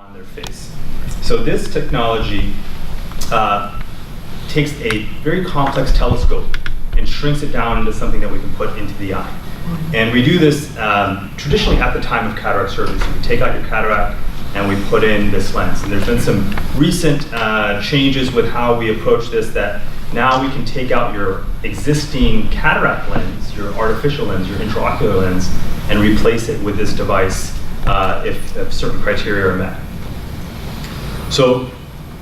on their face. So this technology takes a very complex telescope and shrinks it down into something that we can put into the eye. And we do this traditionally at the time of cataract surgery. So we take out your cataract and we put in this lens. And there's been some recent changes with how we approach this, that now we can take out your existing cataract lens, your artificial lens, your intraocular lens, and replace it with this device if certain criteria are met. So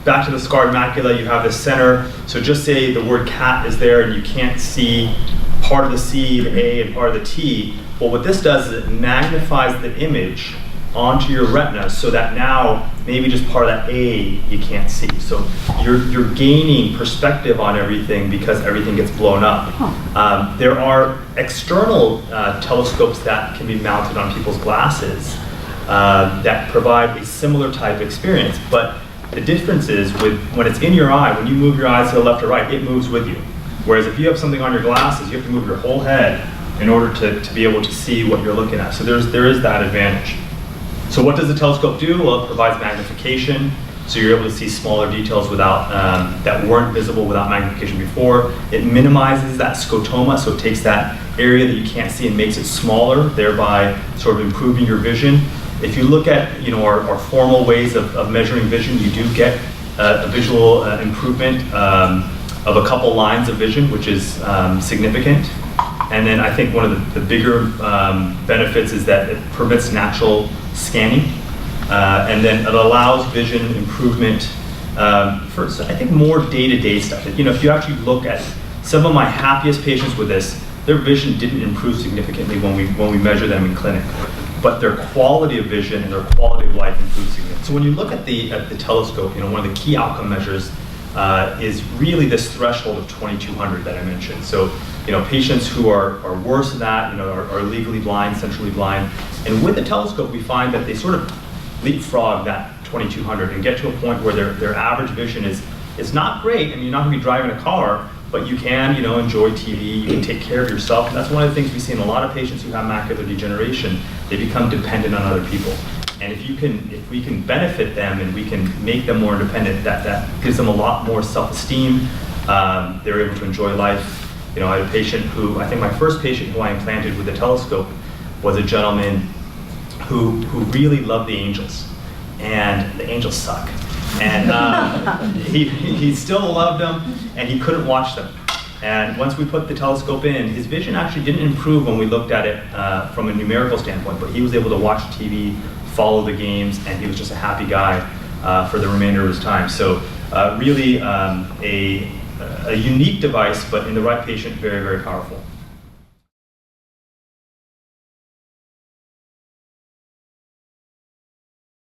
back to the scarred macula, you have this center. So just say the word cat is there and you can't see part of the C, the A, and part of the T. Well, what this does is it magnifies the image onto your retina so that now maybe just part of that A you can't see. So you're gaining perspective on everything because everything gets blown up. There are external telescopes that can be mounted on people's glasses that provide a similar type experience, but the difference is when it's in your eye, when you move your eyes to the left or right, it moves with you. Whereas if you have something on your glasses, you have to move your whole head in order to be able to see what you're looking at. So there is that advantage. So what does the telescope do? Well, it provides magnification, so you're able to see smaller details without that weren't visible without magnification before. It minimizes that scotoma, so it takes that area that you can't see and makes it smaller, thereby sort of improving your vision. If you look at our formal ways of measuring vision, you do get a visual improvement of a couple lines of vision, which is significant. And then I think one of the bigger benefits is that it permits natural scanning, and then it allows vision improvement for, I think, more day-to-day stuff. If you actually look at some of my happiest patients with this, their vision didn't improve significantly when we measure them in clinic, but their quality of vision and their quality of life improved significantly. So when you look at the telescope, one of the key outcome measures is really this threshold of 2200 that I mentioned. So patients who are worse than that, are legally blind, centrally blind, and with the telescope we find that they sort of leapfrog that 2200 and get to a point where their average vision is not great. I mean, you're not going to be driving a car, but you can enjoy TV, you can take care of yourself, and that's one of the things we see in a lot of patients who have macular degeneration. They become dependent on other people. And if we can benefit them and we can make them more independent, that gives them a lot more self-esteem. They're able to enjoy life. I had a patient who, I think my first patient who I implanted with the telescope was a gentleman who really loved the angels. And the angels suck. And he still loved them, and he couldn't watch them. And once we put the telescope in, his vision actually didn't improve when we looked at it from a numerical standpoint, but he was able to watch TV, follow the games, and he was just a happy guy for the remainder of his time. So really a unique device, but in the right patient, very, very powerful.